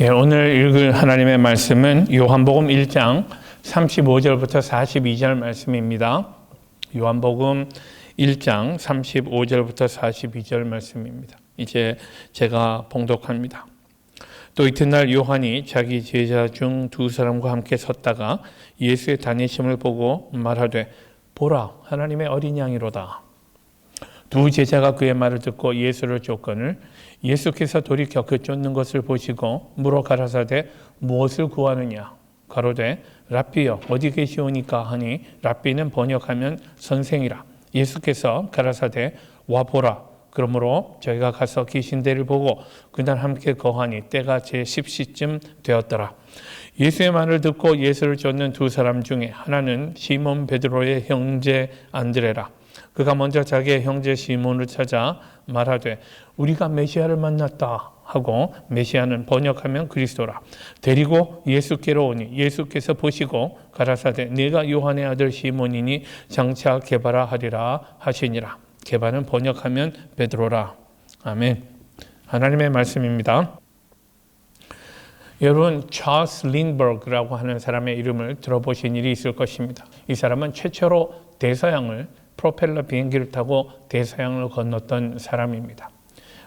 오늘 읽을 하나님의 말씀은 요한복음 1장 35절부터 42절 말씀입니다. 요한복음 1장 35절부터 42절 말씀입니다. 이제 제가 봉독합니다. 또 이튿날 요한이 자기 제자 중 두 사람과 함께 섰다가 예수의 다니심을 보고 말하되 보라 하나님의 어린 양이로다. 두 제자가 그의 말을 듣고 예수를 쫓거늘 예수께서 돌이켜 그 쫓는 것을 보시고 물어 가라사대 무엇을 구하느냐 가로되 랍비여 어디 계시오니까 하니 랍비는 번역하면 선생이라. 예수께서 가라사대 와 보라. 그러므로 저희가 가서 계신 데를 보고 그날 함께 거하니 때가 제 10시쯤 되었더라. 예수의 말을 듣고 예수를 쫓는 두 사람 중에 하나는 시몬 베드로의 형제 안드레라. 그가 먼저 자기의 형제 시몬을 찾아 말하되 우리가 메시아를 만났다 하고 메시아는 번역하면 그리스도라. 데리고 예수께로 오니 예수께서 보시고 가라사대 네가 요한의 아들 시몬이니 장차 게바라 하리라 하시니라. 게바는 번역하면 베드로라. 아멘. 하나님의 말씀입니다. 여러분 찰스 린버그라고 하는 사람의 이름을 들어보신 일이 있을 것입니다. 이 사람은 최초로 대서양을 프로펠러 비행기를 타고 대서양을 건넜던 사람입니다.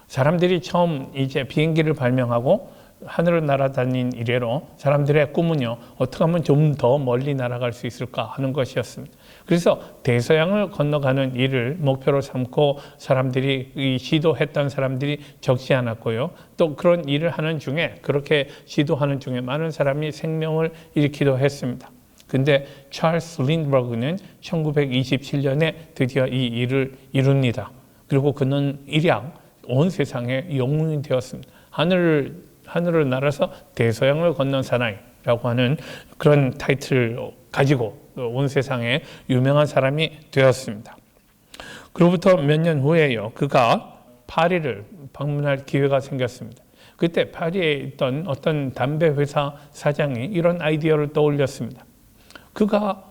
사람들이 처음 이제 비행기를 발명하고 하늘을 날아다닌 이래로 사람들의 꿈은요, 어떻게 하면 좀 더 멀리 날아갈 수 있을까 하는 것이었습니다. 그래서 대서양을 건너가는 일을 목표로 삼고 사람들이 시도했던 사람들이 적지 않았고요. 또 그런 일을 하는 중에 그렇게 시도하는 중에 많은 사람이 생명을 잃기도 했습니다. 근데 찰스 린버그는 1927년에 드디어 이 일을 이룹니다. 그리고 그는 일약 온 세상에 영웅이 되었습니다. 하늘을 날아서 대서양을 건넌 사나이라고 하는 그런 타이틀을 가지고 온 세상에 유명한 사람이 되었습니다. 그로부터 몇 년 후에요. 그가 파리를 방문할 기회가 생겼습니다. 그때 파리에 있던 어떤 담배 회사 사장이 이런 아이디어를 떠올렸습니다. 그가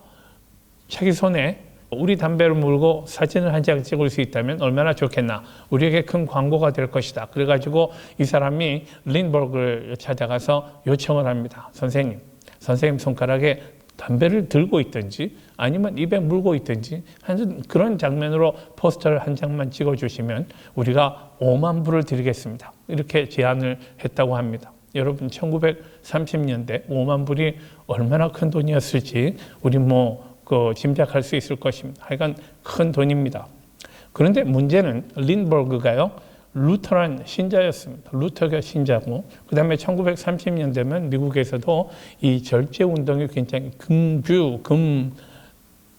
자기 손에 우리 담배를 물고 사진을 한 장 찍을 수 있다면 얼마나 좋겠나. 우리에게 큰 광고가 될 것이다. 그래가지고 이 사람이 린버그를 찾아가서 요청을 합니다. 선생님 손가락에 담배를 들고 있든지 아니면 입에 물고 있든지 하는 그런 장면으로 포스터를 한 장만 찍어주시면 우리가 5만 불을 드리겠습니다. 이렇게 제안을 했다고 합니다. 여러분 1930년대 5만 불이 얼마나 큰 돈이었을지 우리 짐작할 수 있을 것입니다. 하여간 큰 돈입니다. 그런데 문제는 린버그가요, 루터란 신자였습니다. 루터가 신자고, 그 다음에 1930년대면 미국에서도 이 절제 운동이 굉장히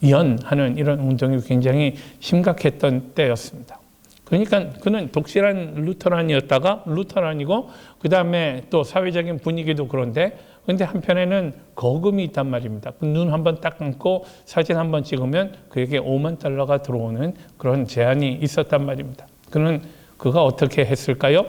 금연하는 이런 운동이 굉장히 심각했던 때였습니다. 그러니까 그는 독실한 루터란이었다가 루터란이고, 그 다음에 또 사회적인 분위기도 그런데, 근데 한편에는 거금이 있단 말입니다. 눈 한번 딱 감고 사진 한번 찍으면 그에게 5만 달러가 들어오는 그런 제한이 있었단 말입니다. 그가 어떻게 했을까요?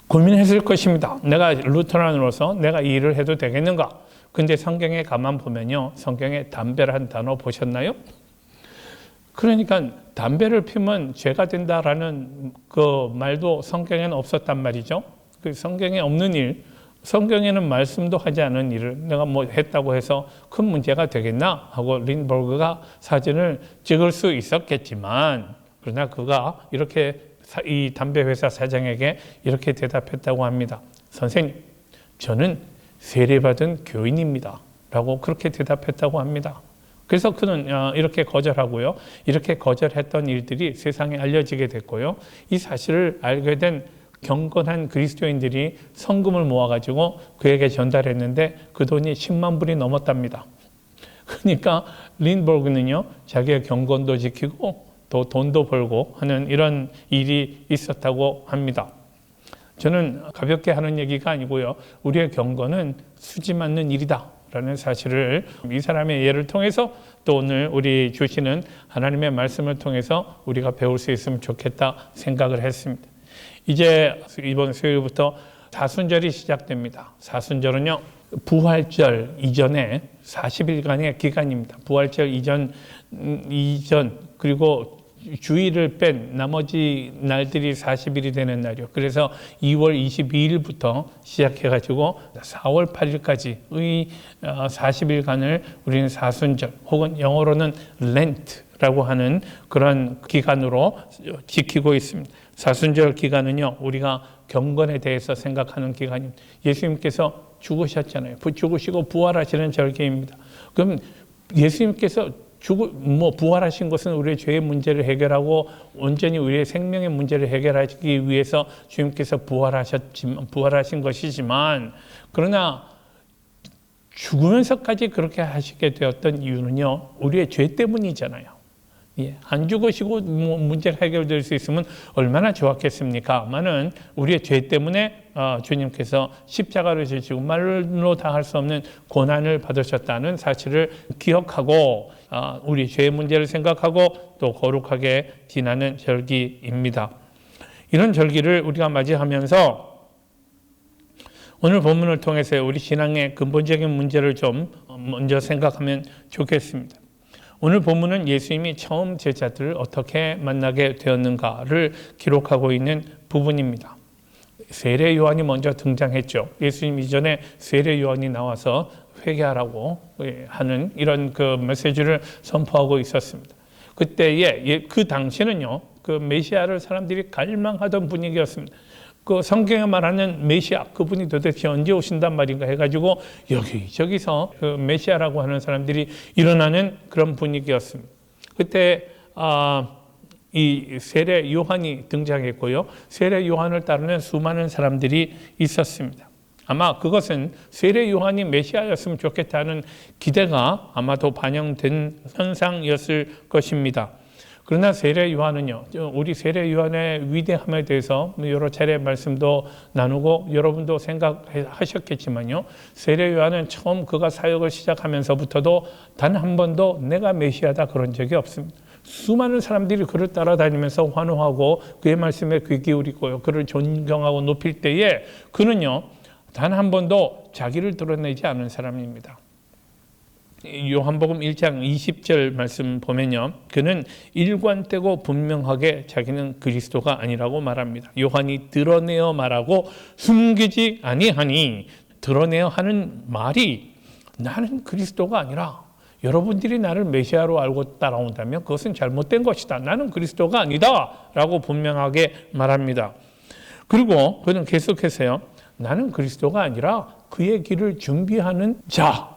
고민했을 것입니다. 내가 루터란으로서 내가 이 일을 해도 되겠는가? 근데 성경에 가만 보면요, 성경에 담배라는 단어 보셨나요? 그러니까 담배를 피우면 죄가 된다라는 그 말도 성경에는 없었단 말이죠. 그 성경에 없는 일, 성경에는 말씀도 하지 않은 일을 내가 했다고 해서 큰 문제가 되겠나 하고 린버그가 사진을 찍을 수 있었겠지만, 그러나 그가 이렇게 이 담배 회사 사장에게 이렇게 대답했다고 합니다. 선생님, 저는 세례받은 교인입니다 라고 그렇게 대답했다고 합니다. 그래서 그는 이렇게 거절하고요. 이렇게 거절했던 일들이 세상에 알려지게 됐고요. 이 사실을 알게 된 경건한 그리스도인들이 성금을 모아가지고 그에게 전달했는데 그 돈이 10만 불이 넘었답니다. 그러니까 린버그는요, 자기의 경건도 지키고 또 돈도 벌고 하는 이런 일이 있었다고 합니다. 저는 가볍게 하는 얘기가 아니고요. 우리의 경건은 수지 맞는 일이다 라는 사실을 이 사람의 예를 통해서 또 오늘 우리 주시는 하나님의 말씀을 통해서 우리가 배울 수 있으면 좋겠다 생각을 했습니다. 이제 이번 수요일부터 사순절이 시작됩니다. 사순절은요, 부활절 이전에 40일간의 기간입니다. 부활절 이전 그리고 주일을 뺀 나머지 날들이 40일이 되는 날이요. 그래서 2월 22일부터 시작해가지고 4월 8일까지의 40일간을 우리는 사순절 혹은 영어로는 렌트라고 하는 그런 기간으로 지키고 있습니다. 사순절 기간은요, 우리가 경건에 대해서 생각하는 기간입니다. 예수님께서 죽으셨잖아요. 죽으시고 부활하시는 절기입니다. 그럼 예수님께서 부활하신 것은 우리의 죄의 문제를 해결하고 온전히 우리의 생명의 문제를 해결하기 위해서 주님께서 부활하신 것이지만, 그러나 죽으면서까지 그렇게 하시게 되었던 이유는요, 우리의 죄 때문이잖아요. 안 죽으시고 문제가 해결될 수 있으면 얼마나 좋았겠습니까?만은 우리의 죄 때문에 주님께서 십자가를 지시고 말로 다 할 수 없는 고난을 받으셨다는 사실을 기억하고 우리 죄의 문제를 생각하고 또 거룩하게 지나는 절기입니다. 이런 절기를 우리가 맞이하면서 오늘 본문을 통해서 우리 신앙의 근본적인 문제를 좀 먼저 생각하면 좋겠습니다. 오늘 본문은 예수님이 처음 제자들을 어떻게 만나게 되었는가를 기록하고 있는 부분입니다. 세례 요한이 먼저 등장했죠. 예수님 이전에 세례 요한이 나와서 회개하라고 하는 이런 그 메시지를 선포하고 있었습니다. 그때에 그 당시는요, 그 메시아를 사람들이 갈망하던 분위기였습니다. 그 성경에 말하는 메시아, 그분이 도대체 언제 오신단 말인가 해가지고 여기저기서 그 메시아라고 하는 사람들이 일어나는 그런 분위기였습니다. 그때 이 세례 요한이 등장했고요. 세례 요한을 따르는 수많은 사람들이 있었습니다. 아마 그것은 세례 요한이 메시아였으면 좋겠다는 기대가 아마도 반영된 현상이었을 것입니다. 그러나 세례 요한은요, 우리 세례 요한의 위대함에 대해서 여러 차례 말씀도 나누고 여러분도 생각하셨겠지만요, 세례 요한은 처음 그가 사역을 시작하면서부터도 단 한 번도 내가 메시아다 그런 적이 없습니다. 수많은 사람들이 그를 따라다니면서 환호하고 그의 말씀에 귀 기울이고요, 그를 존경하고 높일 때에 그는요, 단 한 번도 자기를 드러내지 않은 사람입니다. 요한복음 1장 20절 말씀 보면요, 그는 일관되고 분명하게 자기는 그리스도가 아니라고 말합니다. 요한이 드러내어 말하고 숨기지 아니하니, 드러내어 하는 말이 나는 그리스도가 아니라 여러분들이 나를 메시아로 알고 따라온다면 그것은 잘못된 것이다. 나는 그리스도가 아니다 라고 분명하게 말합니다. 그리고 그는 계속해서요, 나는 그리스도가 아니라 그의 길을 준비하는 자,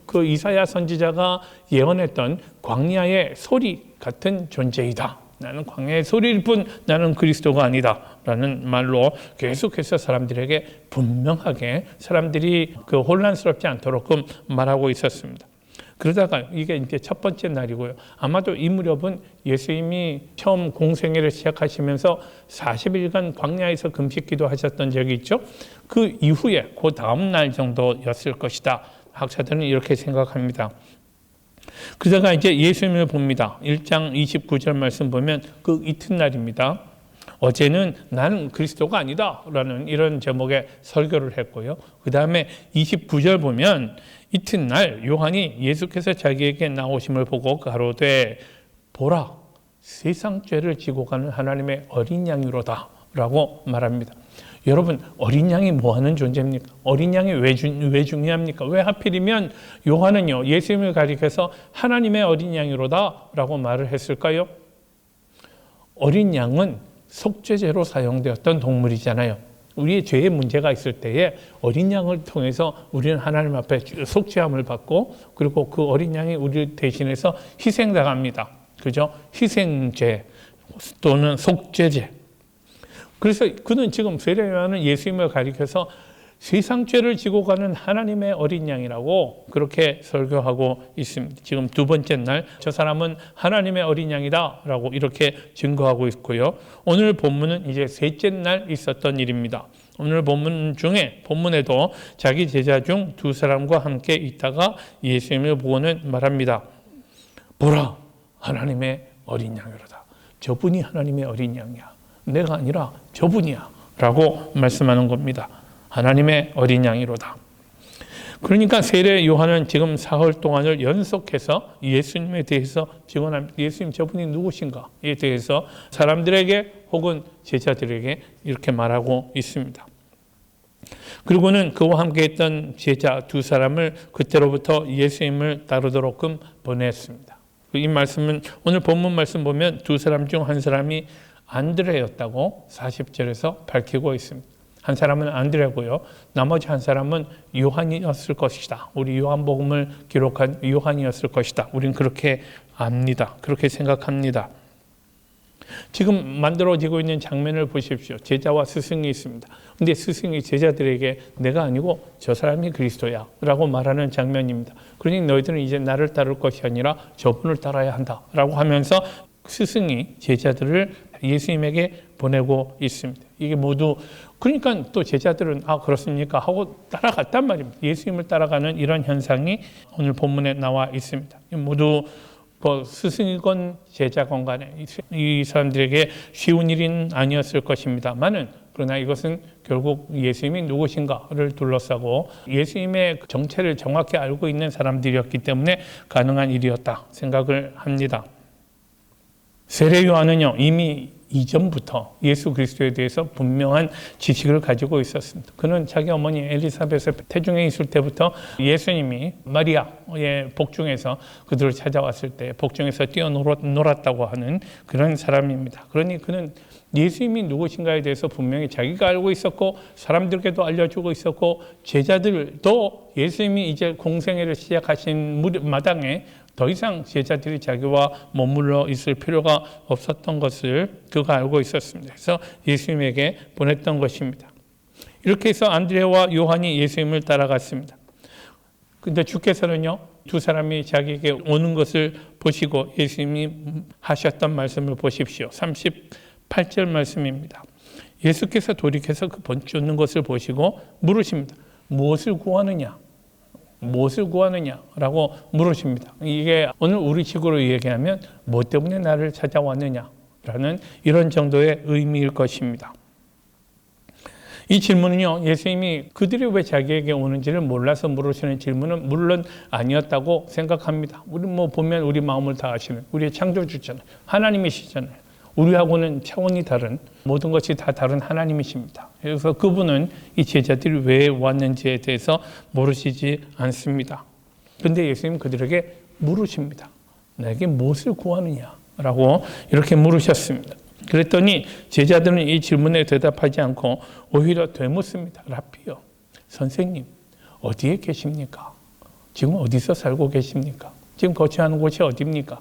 그 이사야 선지자가 예언했던 광야의 소리 같은 존재이다. 나는 광야의 소리일 뿐 나는 그리스도가 아니다 라는 말로 계속해서 사람들에게 분명하게 사람들이 그 혼란스럽지 않도록 말하고 있었습니다. 그러다가 이게 이제 첫 번째 날이고요. 아마도 이 무렵은 예수님이 처음 공생애를 시작하시면서 40일간 광야에서 금식기도 하셨던 적이 있죠. 그 이후에 그 다음 날 정도였을 것이다. 학자들은 이렇게 생각합니다. 그러다가 이제 예수님을 봅니다. 1장 29절 말씀 보면 그 이튿날입니다. 어제는 나는 그리스도가 아니다 라는 이런 제목의 설교를 했고요. 그 다음에 29절 보면 이튿날 요한이 예수께서 자기에게 나오심을 보고 가로되 보라, 세상 죄를 지고 가는 하나님의 어린 양이로다 라고 말합니다. 여러분, 어린 양이 뭐 하는 존재입니까? 어린 양이 왜 중요합니까? 왜 하필이면 요한은요, 예수님을 가리켜서 하나님의 어린 양이로다 라고 말을 했을까요? 어린 양은 속죄제로 사용되었던 동물이잖아요. 우리의 죄의 문제가 있을 때에 어린 양을 통해서 우리는 하나님 앞에 속죄함을 받고, 그리고 그 어린 양이 우리를 대신해서 희생당합니다. 그죠? 희생제 또는 속죄제. 그래서 그는 지금 세례 요한은 예수님을 가리켜서 세상 죄를 지고 가는 하나님의 어린 양이라고 그렇게 설교하고 있습니다. 지금 두 번째 날 저 사람은 하나님의 어린 양이다 라고 이렇게 증거하고 있고요. 오늘 본문은 이제 셋째 날 있었던 일입니다. 오늘 본문에도 자기 제자 중 두 사람과 함께 있다가 예수님을 보고는 말합니다. 보라, 하나님의 어린 양이로다. 저분이 하나님의 어린 양이야. 내가 아니라 저분이야 라고 말씀하는 겁니다. 하나님의 어린 양이로다. 그러니까 세례 요한은 지금 사흘 동안을 연속해서 예수님에 대해서 증언합니다. 예수님 저분이 누구신가에 대해서 사람들에게 혹은 제자들에게 이렇게 말하고 있습니다. 그리고는 그와 함께 했던 제자 두 사람을 그때로부터 예수님을 따르도록끔 보냈습니다. 이 말씀은 오늘 본문 말씀 보면 두 사람 중 한 사람이 안드레였다고 40절에서 밝히고 있습니다. 한 사람은 안드레고요. 나머지 한 사람은 요한이었을 것이다. 우리 요한복음을 기록한 요한이었을 것이다. 우린 그렇게 압니다. 그렇게 생각합니다. 지금 만들어지고 있는 장면을 보십시오. 제자와 스승이 있습니다. 근데 스승이 제자들에게 내가 아니고 저 사람이 그리스도야 라고 말하는 장면입니다. 그러니 너희들은 이제 나를 따를 것이 아니라 저분을 따라야 한다 라고 하면서 스승이 제자들을 예수님에게 보내고 있습니다. 이게 모두 그러니까 또 제자들은 그렇습니까 하고 따라갔단 말입니다. 예수님을 따라가는 이런 현상이 오늘 본문에 나와 있습니다. 모두 스승이건 제자건 간에 이 사람들에게 쉬운 일은 아니었을 것입니다만은 그러나 이것은 결국 예수님이 누구신가를 둘러싸고 예수님의 정체를 정확히 알고 있는 사람들이었기 때문에 가능한 일이었다 생각을 합니다. 세례 요한은요 이미 이전부터 예수 그리스도에 대해서 분명한 지식을 가지고 있었습니다. 그는 자기 어머니 엘리사벳의 태중에 있을 때부터 예수님이 마리아의 복중에서 그들을 찾아왔을 때 복중에서 뛰어놀았다고 하는 그런 사람입니다. 그러니 그는 예수님이 누구신가에 대해서 분명히 자기가 알고 있었고 사람들께도 알려주고 있었고 제자들도 예수님이 이제 공생애를 시작하신 마당에 더 이상 제자들이 자기와 머물러 있을 필요가 없었던 것을 그가 알고 있었습니다. 그래서 예수님에게 보냈던 것입니다. 이렇게 해서 안드레와 요한이 예수님을 따라갔습니다. 근데 주께서는요, 두 사람이 자기에게 오는 것을 보시고 예수님이 하셨던 말씀을 보십시오. 38절 말씀입니다. 예수께서 돌이켜서 그 번쫓는 것을 보시고 물으십니다. 무엇을 구하느냐? 무엇을 구하느냐라고 물으십니다. 이게 오늘 우리식으로 얘기하면 뭐 때문에 나를 찾아왔느냐라는 이런 정도의 의미일 것입니다. 이 질문은요, 예수님이 그들이 왜 자기에게 오는지를 몰라서 물으시는 질문은 물론 아니었다고 생각합니다. 우리 보면 우리 마음을 다 아시는 우리의 창조주잖아요. 하나님이시잖아요. 우리하고는 차원이 다른 모든 것이 다 다른 하나님이십니다. 그래서 그분은 이 제자들이 왜 왔는지에 대해서 모르시지 않습니다. 그런데 예수님 그들에게 물으십니다. 나에게 무엇을 구하느냐라고 이렇게 물으셨습니다. 그랬더니 제자들은 이 질문에 대답하지 않고 오히려 되묻습니다. 라피요, 선생님 어디에 계십니까? 지금 어디서 살고 계십니까? 지금 거주하는 곳이 어디입니까?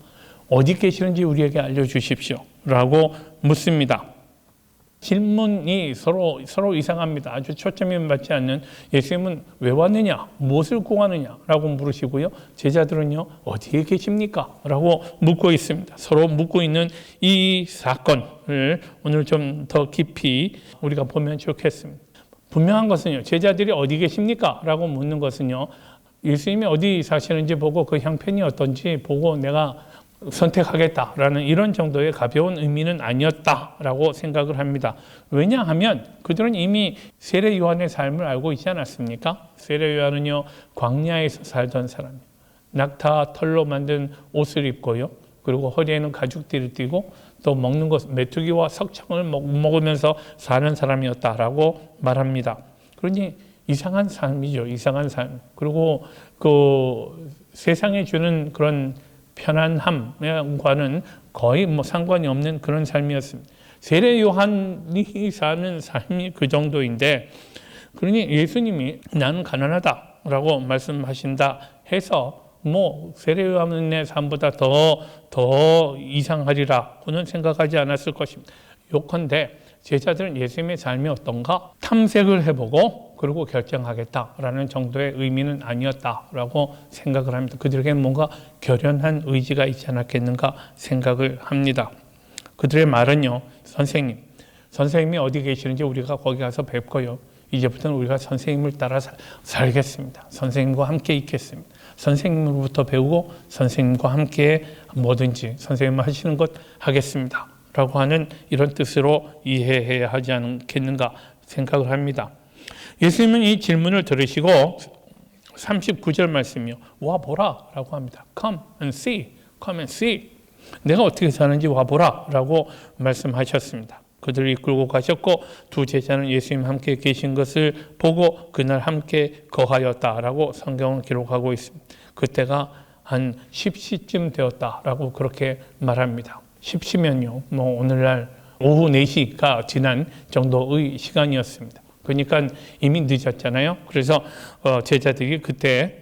어디 계시는지 우리에게 알려주십시오 라고 묻습니다. 질문이 서로 이상합니다. 아주 초점이 맞지 않는 예수님은 왜 왔느냐, 무엇을 구하느냐 라고 물으시고요. 제자들은요, 어디에 계십니까? 라고 묻고 있습니다. 서로 묻고 있는 이 사건을 오늘 좀 더 깊이 우리가 보면 좋겠습니다. 분명한 것은요, 제자들이 어디 계십니까? 라고 묻는 것은요, 예수님이 어디 사시는지 보고 그 형편이 어떤지 보고 내가 선택하겠다라는 이런 정도의 가벼운 의미는 아니었다라고 생각을 합니다. 왜냐하면 그들은 이미 세례 요한의 삶을 알고 있지 않았습니까? 세례 요한은요, 광야에서 살던 사람이에요. 낙타 털로 만든 옷을 입고요. 그리고 허리에는 가죽띠를 띠고 또 먹는 것, 메뚜기와 석청을 먹으면서 사는 사람이었다라고 말합니다. 그러니 이상한 삶이죠. 이상한 삶. 그리고 그 세상에 주는 그런 편안함과는 거의 상관이 없는 그런 삶이었습니다. 세례 요한이 사는 삶이 그 정도인데, 그러니 예수님이 나는 가난하다라고 말씀하신다 해서 세례 요한의 삶보다 더 이상하리라고는 생각하지 않았을 것입니다. 요컨대 제자들은 예수님의 삶이 어떤가 탐색을 해보고 그리고 결정하겠다라는 정도의 의미는 아니었다라고 생각을 합니다. 그들에게는 뭔가 결연한 의지가 있지 않았겠는가 생각을 합니다. 그들의 말은요, 선생님이 어디 계시는지 우리가 거기 가서 뵙고요. 이제부터는 우리가 선생님을 따라 살겠습니다. 선생님과 함께 있겠습니다. 선생님으로부터 배우고 선생님과 함께 뭐든지 선생님 하시는 것 하겠습니다. 라고 하는 이런 뜻으로 이해해야 하지 않겠는가 생각을 합니다. 예수님은 이 질문을 들으시고 39절 말씀이요. 와 보라 라고 합니다. Come and see. Come and see. 내가 어떻게 사는지 와 보라 라고 말씀하셨습니다. 그들을 이끌고 가셨고 두 제자는 예수님 함께 계신 것을 보고 그날 함께 거하였다라고 성경은 기록하고 있습니다. 그때가 한 10시쯤 되었다라고 그렇게 말합니다. 10시면요, 뭐 오늘날 오후 4시가 지난 정도의 시간이었습니다. 그러니까 이미 늦었잖아요. 그래서 제자들이 그때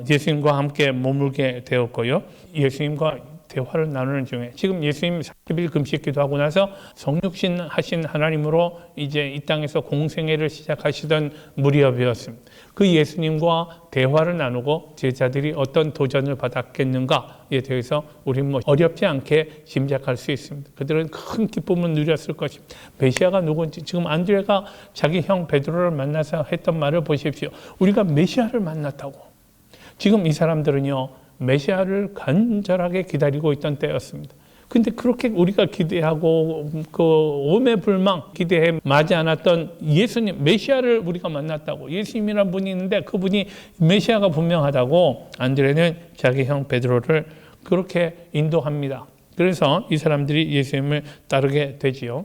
예수님과 함께 머물게 되었고요. 예수님과 대화를 나누는 중에 지금 예수님 40일 금식 기도하고 나서 성육신 하신 하나님으로 이제 이 땅에서 공생애를 시작하시던 무렵이었습니다. 그 예수님과 대화를 나누고 제자들이 어떤 도전을 받았겠는가에 대해서 우리는 뭐 어렵지 않게 짐작할 수 있습니다. 그들은 큰 기쁨을 누렸을 것입니다. 메시아가 누군지 지금 안드레가 자기 형 베드로를 만나서 했던 말을 보십시오. 우리가 메시아를 만났다고. 지금 이 사람들은요, 메시아를 간절하게 기다리고 있던 때였습니다. 근데 그렇게 우리가 기대하고 그 오매불망 기대해 마지 않았던 예수님, 메시아를 우리가 만났다고. 예수님이라는 분이 있는데 그분이 메시아가 분명하다고 안드레는 자기 형 베드로를 그렇게 인도합니다. 그래서 이 사람들이 예수님을 따르게 되지요.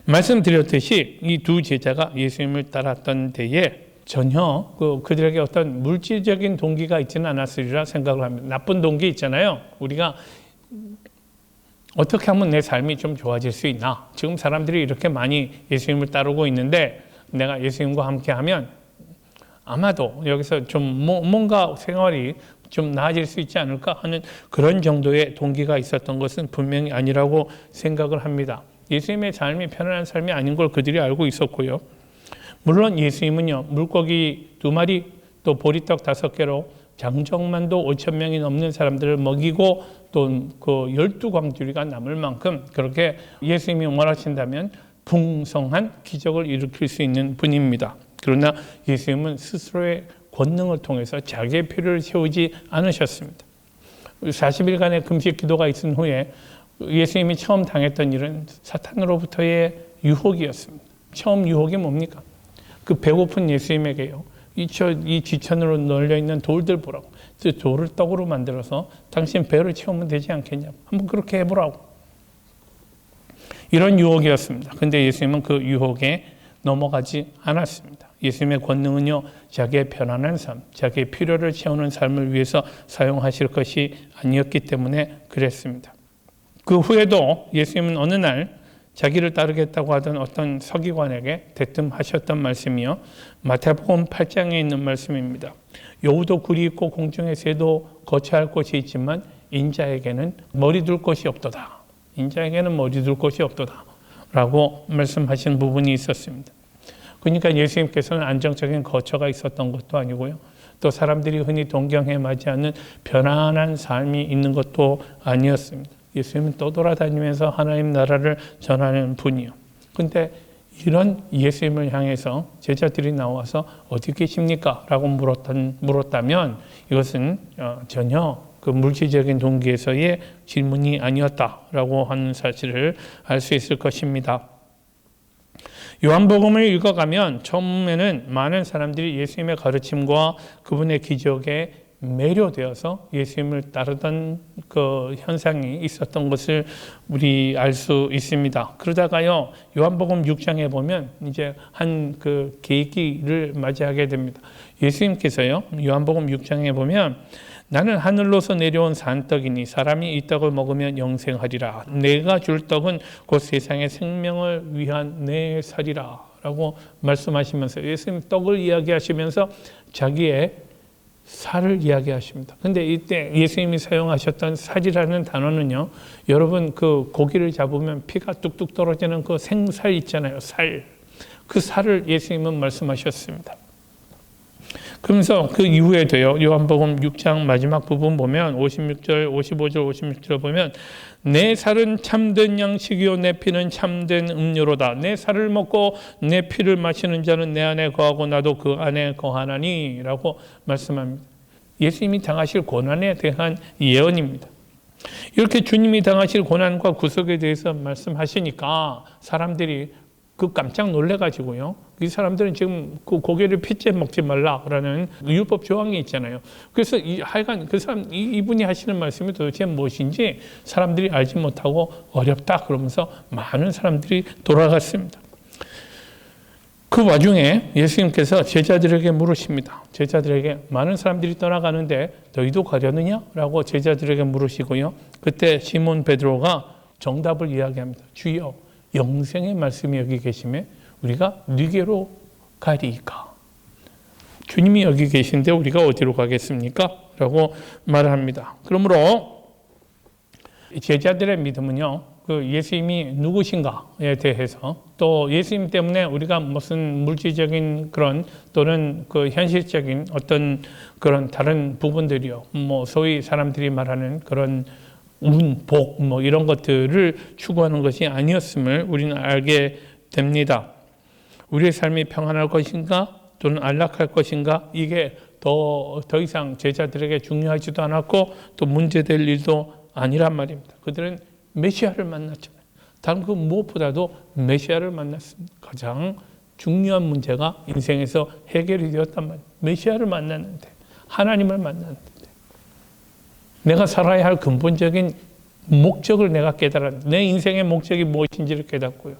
말씀드렸듯이 이 두 제자가 예수님을 따랐던 때에 전혀 그들에게 어떤 물질적인 동기가 있지는 않았으리라 생각을 합니다. 나쁜 동기 있잖아요. 우리가 어떻게 하면 내 삶이 좀 좋아질 수 있나? 지금 사람들이 이렇게 많이 예수님을 따르고 있는데 내가 예수님과 함께하면 아마도 여기서 좀 뭔가 생활이 좀 나아질 수 있지 않을까 하는 그런 정도의 동기가 있었던 것은 분명히 아니라고 생각을 합니다. 예수님의 삶이 편안한 삶이 아닌 걸 그들이 알고 있었고요. 물론 예수님은요, 물고기 2마리 또 보리떡 5개로 장정만도 5,000명이 넘는 사람들을 먹이고 또 그 12광주리가 남을 만큼 그렇게 예수님이 원하신다면 풍성한 기적을 일으킬 수 있는 분입니다. 그러나 예수님은 스스로의 권능을 통해서 자기의 필요를 채우지 않으셨습니다. 40일간의 금식 기도가 있은 후에 예수님이 처음 당했던 일은 사탄으로부터의 유혹이었습니다. 처음 유혹이 뭡니까? 그 배고픈 예수님에게요, 이 지천으로 널려있는 돌들 보라고. 돌을 떡으로 만들어서 당신 배를 채우면 되지 않겠냐. 한번 그렇게 해보라고. 이런 유혹이었습니다. 근데 예수님은 그 유혹에 넘어가지 않았습니다. 예수님의 권능은요, 자기의 편안한 삶, 자기의 필요를 채우는 삶을 위해서 사용하실 것이 아니었기 때문에 그랬습니다. 그 후에도 예수님은 어느 날 자기를 따르겠다고 하던 어떤 서기관에게 대뜸하셨던 말씀이요, 마태복음 8장에 있는 말씀입니다. 여우도 굴이 있고 공중의 새도 거처할 곳이 있지만 인자에게는 머리 둘 곳이 없도다. 인자에게는 머리 둘 곳이 없도다 라고 말씀하신 부분이 있었습니다. 그러니까 예수님께서는 안정적인 거처가 있었던 것도 아니고요, 또 사람들이 흔히 동경해 마지 않는 편안한 삶이 있는 것도 아니었습니다. 예수님은 떠돌아다니면서 하나님 나라를 전하는 분이요. 근데 이런 예수님을 향해서 제자들이 나와서 어디 계십니까? 라고 물었다면 이것은 전혀 그 물질적인 동기에서의 질문이 아니었다라고 하는 사실을 알 수 있을 것입니다. 요한복음을 읽어가면 처음에는 많은 사람들이 예수님의 가르침과 그분의 기적에 매료되어서 예수님을 따르던 그 현상이 있었던 것을 우리 알 수 있습니다. 그러다가요, 요한복음 6장에 보면 이제 한 그 계기를 맞이하게 됩니다. 예수님께서요, 요한복음 6장에 보면 나는 하늘로서 내려온 산떡이니 사람이 이 떡을 먹으면 영생하리라. 내가 줄 떡은 곧 세상의 생명을 위한 내 살이라 라고 말씀하시면서 예수님 떡을 이야기하시면서 자기의 살을 이야기하십니다. 근데 이때 예수님이 사용하셨던 살이라는 단어는요, 여러분 그 고기를 잡으면 피가 뚝뚝 떨어지는 그 생살 있잖아요. 살. 그 살을 예수님은 말씀하셨습니다. 그러면서 그 이후에도요, 요한복음 6장 마지막 부분 보면 56절, 55절, 56절 보면 내 살은 참된 양식이요 내 피는 참된 음료로다. 내 살을 먹고 내 피를 마시는 자는 내 안에 거하고 나도 그 안에 거하나니 라고 말씀합니다. 예수님이 당하실 고난에 대한 예언입니다. 이렇게 주님이 당하실 고난과 구속에 대해서 말씀하시니까 사람들이 그 깜짝 놀래가지고요. 이 사람들은 지금 그 고기를 핏째 먹지 말라라는 율법 조항이 있잖아요. 그래서 하여간 그 사람, 이분이 하시는 말씀이 도대체 무엇인지 사람들이 알지 못하고 어렵다 그러면서 많은 사람들이 돌아갔습니다. 그 와중에 예수님께서 제자들에게 물으십니다. 제자들에게 많은 사람들이 떠나가는데 너희도 가려느냐? 라고 제자들에게 물으시고요. 그때 시몬 베드로가 정답을 이야기합니다. 주여, 영생의 말씀이 여기 계시매 우리가 네게로 가리이까. 주님이 여기 계신데 우리가 어디로 가겠습니까? 라고 말합니다. 그러므로 제자들의 믿음은요, 그 예수님이 누구신가에 대해서, 또 예수님 때문에 우리가 무슨 물질적인 그런 또는 그 현실적인 어떤 그런 다른 부분들이요, 뭐 소위 사람들이 말하는 그런 운, 복, 뭐 이런 것들을 추구하는 것이 아니었음을 우리는 알게 됩니다. 우리의 삶이 평안할 것인가 또는 안락할 것인가, 이게 더 이상 제자들에게 중요하지도 않았고 또 문제될 일도 아니란 말입니다. 그들은 메시아를 만났잖아요. 다른 그 무엇보다도 메시아를 만났습니다. 가장 중요한 문제가 인생에서 해결이 되었단 말이에요. 메시아를 만났는데, 하나님을 만났는데, 내가 살아야 할 근본적인 목적을 내가 깨달았는데, 내 인생의 목적이 무엇인지를 깨닫고요.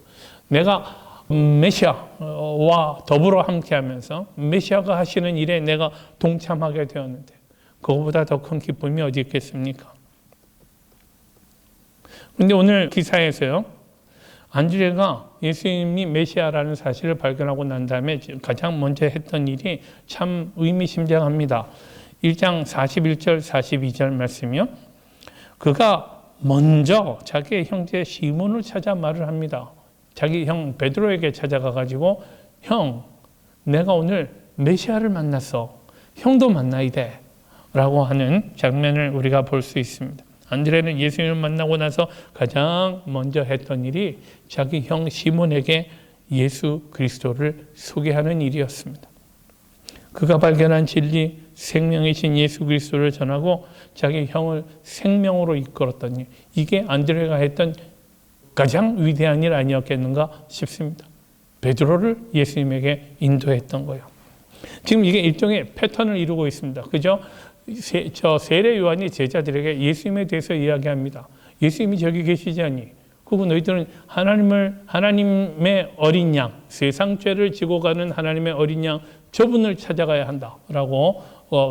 내가 메시아와 더불어 함께하면서 메시아가 하시는 일에 내가 동참하게 되었는데, 그거보다 더 큰 기쁨이 어디 있겠습니까? 근데 오늘 기사에서요, 안드레가 예수님이 메시아라는 사실을 발견하고 난 다음에 가장 먼저 했던 일이 참 의미심장합니다. 1장 41절 42절 말씀이요. 그가 먼저 자기의 형제 시몬을 찾아 말을 합니다. 자기 형 베드로에게 찾아가 가지고, 형, 내가 오늘 메시아를 만났어. 형도 만나야 돼. 라고 하는 장면을 우리가 볼 수 있습니다. 안드레는 예수님을 만나고 나서 가장 먼저 했던 일이 자기 형 시몬에게 예수 그리스도를 소개하는 일이었습니다. 그가 발견한 진리, 생명이신 예수 그리스도를 전하고 자기 형을 생명으로 이끌었던 일, 이게 안드레가 했던 가장 위대한 일 아니었겠는가 싶습니다. 베드로를 예수님에게 인도했던 거예요. 지금 이게 일종의 패턴을 이루고 있습니다. 그죠? 세례 요한이 제자들에게 예수님에 대해서 이야기합니다. 예수님이 저기 계시지 않니? 그리고 너희들은 하나님의 어린 양, 세상 죄를 지고 가는 하나님의 어린 양, 저분을 찾아가야 한다라고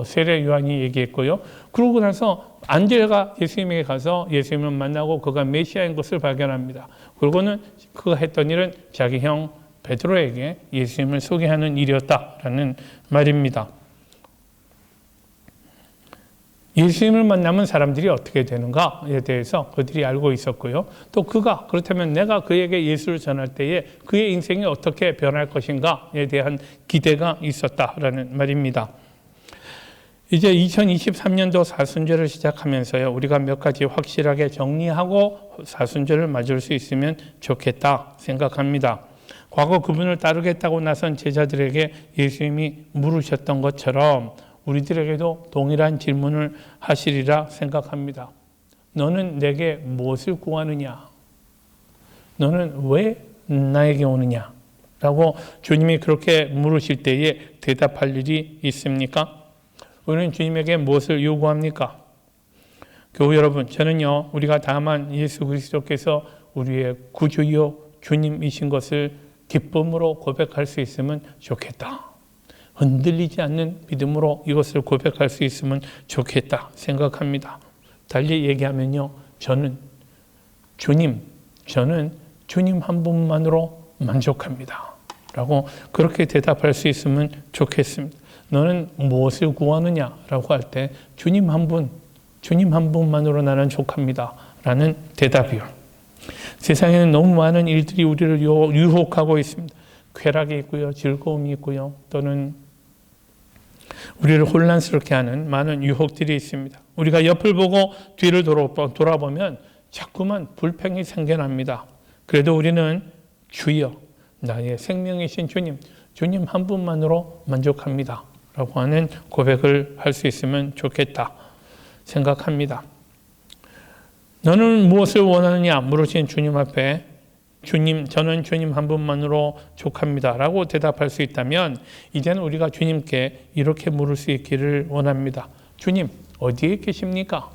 세례 요한이 얘기했고요. 그러고 나서 안드레가 예수님에게 가서 예수님을 만나고 그가 메시아인 것을 발견합니다. 그러고는 그가 했던 일은 자기 형 베드로에게 예수님을 소개하는 일이었다라는 말입니다. 예수님을 만나면 사람들이 어떻게 되는가에 대해서 그들이 알고 있었고요. 또 그가 그렇다면 내가 그에게 예수를 전할 때에 그의 인생이 어떻게 변할 것인가에 대한 기대가 있었다라는 말입니다. 이제 2023년도 사순절을 시작하면서요, 우리가 몇 가지 확실하게 정리하고 사순절을 맞을 수 있으면 좋겠다 생각합니다. 과거 그분을 따르겠다고 나선 제자들에게 예수님이 물으셨던 것처럼 우리들에게도 동일한 질문을 하시리라 생각합니다. 너는 내게 무엇을 구하느냐? 너는 왜 나에게 오느냐? 라고 주님이 그렇게 물으실 때에 대답할 일이 있습니까? 우리는 주님에게 무엇을 요구합니까? 교우 여러분, 저는요, 우리가 다만 예수 그리스도께서 우리의 구주요 주님이신 것을 기쁨으로 고백할 수 있으면 좋겠다. 흔들리지 않는 믿음으로 이것을 고백할 수 있으면 좋겠다 생각합니다. 달리 얘기하면요, 저는 주님 한 분만으로 만족합니다. 라고 그렇게 대답할 수 있으면 좋겠습니다. 너는 무엇을 구하느냐? 라고 할 때 주님 한 분만으로 나는 족합니다. 라는 대답이요. 세상에는 너무 많은 일들이 우리를 유혹하고 있습니다. 쾌락이 있고요, 즐거움이 있고요, 또는 우리를 혼란스럽게 하는 많은 유혹들이 있습니다. 우리가 옆을 보고 뒤를 돌아보면 자꾸만 불평이 생겨납니다. 그래도 우리는 주여, 나의 생명이신 주님 한 분만으로 만족합니다. 라고 하는 고백을 할 수 있으면 좋겠다 생각합니다. 너는 무엇을 원하느냐 물으신 주님 앞에 주님, 저는 주님 한 분만으로 족합니다 라고 대답할 수 있다면 이제는 우리가 주님께 이렇게 물을 수 있기를 원합니다. 주님, 어디에 계십니까?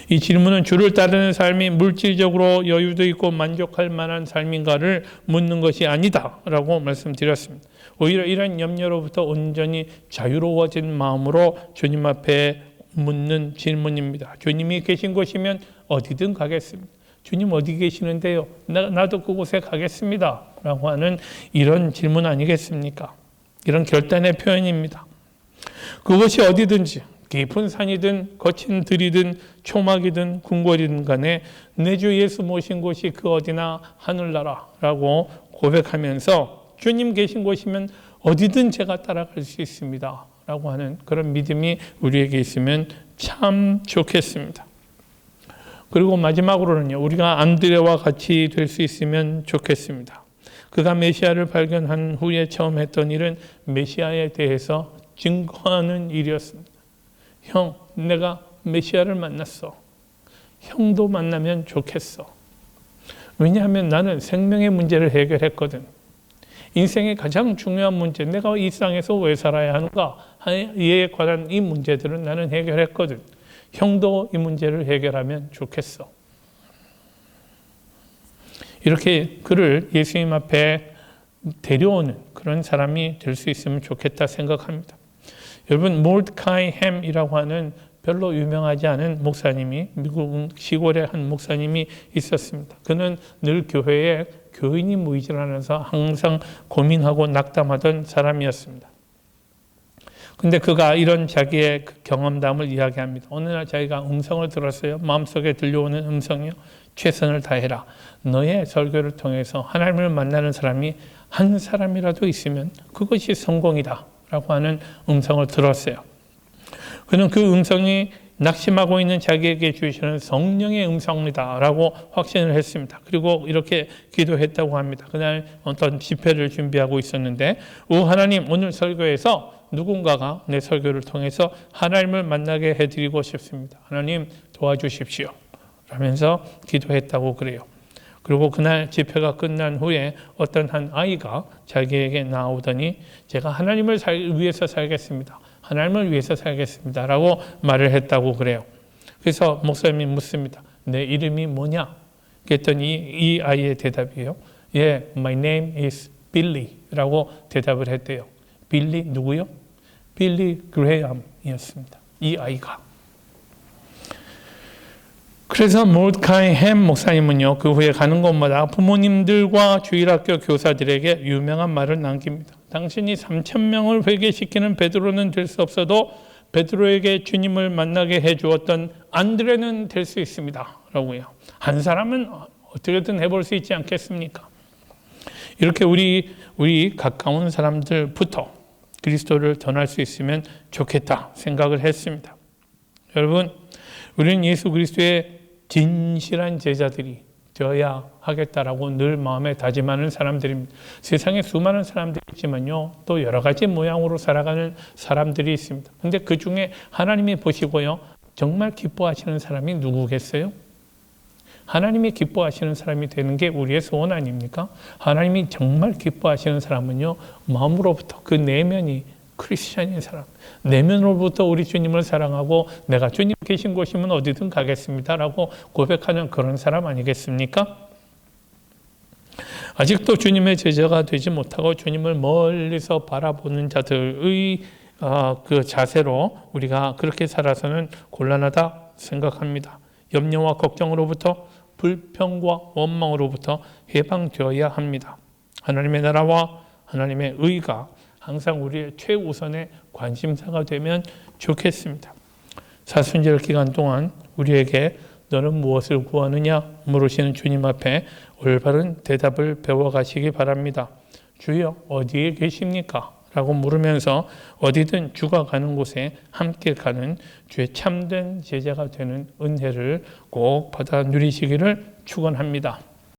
이 질문은 주를 따르는 삶이 물질적으로 여유도 있고 만족할 만한 삶인가를 묻는 것이 아니다 라고 말씀드렸습니다. 오히려 이런 염려로부터 온전히 자유로워진 마음으로 주님 앞에 묻는 질문입니다. 주님이 계신 곳이면 어디든 가겠습니다. 주님 어디 계시는데요? 나도 그곳에 가겠습니다 라고 하는 이런 질문 아니겠습니까? 이런 결단의 표현입니다. 그것이 어디든지 깊은 산이든 거친 들이든 초막이든 궁궐이든 간에 내 주 예수 모신 곳이 그 어디나 하늘나라라고 고백하면서 주님 계신 곳이면 어디든 제가 따라갈 수 있습니다 라고 하는 그런 믿음이 우리에게 있으면 참 좋겠습니다. 그리고 마지막으로는요, 우리가 안드레와 같이 될 수 있으면 좋겠습니다. 그가 메시아를 발견한 후에 처음 했던 일은 메시아에 대해서 증거하는 일이었습니다. 형, 내가 메시아를 만났어. 형도 만나면 좋겠어. 왜냐하면 나는 생명의 문제를 해결했거든. 인생의 가장 중요한 문제, 내가 이 땅에서 왜 살아야 하는가에 관한 이 문제들은 나는 해결했거든. 형도 이 문제를 해결하면 좋겠어. 이렇게 그를 예수님 앞에 데려오는 그런 사람이 될 수 있으면 좋겠다 생각합니다. 여러분, 몰드카이 햄이라고 하는 별로 유명하지 않은 목사님이, 미국 시골의 한 목사님이 있었습니다. 그는 늘 교회에 교인이 모이질 않아서 항상 고민하고 낙담하던 사람이었습니다. 근데 그가 이런 자기의 경험담을 이야기합니다. 어느 날 자기가 음성을 들었어요. 마음속에 들려오는 음성이요. 최선을 다해라. 너의 설교를 통해서 하나님을 만나는 사람이 한 사람이라도 있으면 그것이 성공이다 라고 하는 음성을 들었어요. 그는 그 음성이 낙심하고 있는 자기에게 주시는 성령의 음성이다 라고 확신을 했습니다. 그리고 이렇게 기도했다고 합니다. 그날 어떤 집회를 준비하고 있었는데, 오 하나님, 오늘 설교에서 누군가가 내 설교를 통해서 하나님을 만나게 해드리고 싶습니다. 하나님 도와주십시오 라면서 기도했다고 그래요. 그리고 그날 집회가 끝난 후에 어떤 한 아이가 자기에게 나오더니 제가 하나님을 위해서 살겠습니다. 하나님을 위해서 살겠습니다 라고 말을 했다고 그래요. 그래서 목사님이 묻습니다. 내 이름이 뭐냐? 그랬더니 이 아이의 대답이에요. 예, my name is Billy 라고 대답을 했대요. 빌리 누구요? 빌리 그레이엄이었습니다. 이 아이가. 그래서 몰드카이 햄 목사님은요, 그 후에 가는 곳마다 부모님들과 주일학교 교사들에게 유명한 말을 남깁니다. 당신이 3,000명을 회개시키는 베드로는 될 수 없어도 베드로에게 주님을 만나게 해주었던 안드레는 될 수 있습니다 라고요. 한 사람은 어떻게든 해볼 수 있지 않겠습니까? 이렇게 우리 가까운 사람들부터 그리스도를 전할 수 있으면 좋겠다 생각을 했습니다. 여러분, 우리는 예수 그리스도의 진실한 제자들이 되어야 하겠다라고 늘 마음에 다짐하는 사람들입니다. 세상에 수많은 사람들이 있지만요, 또 여러 가지 모양으로 살아가는 사람들이 있습니다. 근데 그 중에 하나님이 보시고요, 정말 기뻐하시는 사람이 누구겠어요? 하나님이 기뻐하시는 사람이 되는 게 우리의 소원 아닙니까? 하나님이 정말 기뻐하시는 사람은요, 마음으로부터 그 내면이 크리스찬인 사람, 내면으로부터 우리 주님을 사랑하고 내가 주님 계신 곳이면 어디든 가겠습니다 라고 고백하는 그런 사람 아니겠습니까? 아직도 주님의 제자가 되지 못하고 주님을 멀리서 바라보는 자들의 그 자세로 우리가 그렇게 살아서는 곤란하다 생각합니다. 염려와 걱정으로부터, 불평과 원망으로부터 해방되어야 합니다. 하나님의 나라와 하나님의 의가 항상 우리의 최우선의 관심사가 되면 좋겠습니다. 사순절 기간 동안 우리에게 너는 무엇을 구하느냐 물으시는 주님 앞에 올바른 대답을 배워가시기 바랍니다. 주여 어디에 계십니까? 라고 물으면서 어디든 주가 가는 곳에 함께 가는 주의 참된 제자가 되는 은혜를 꼭 받아 누리시기를 축원합니다.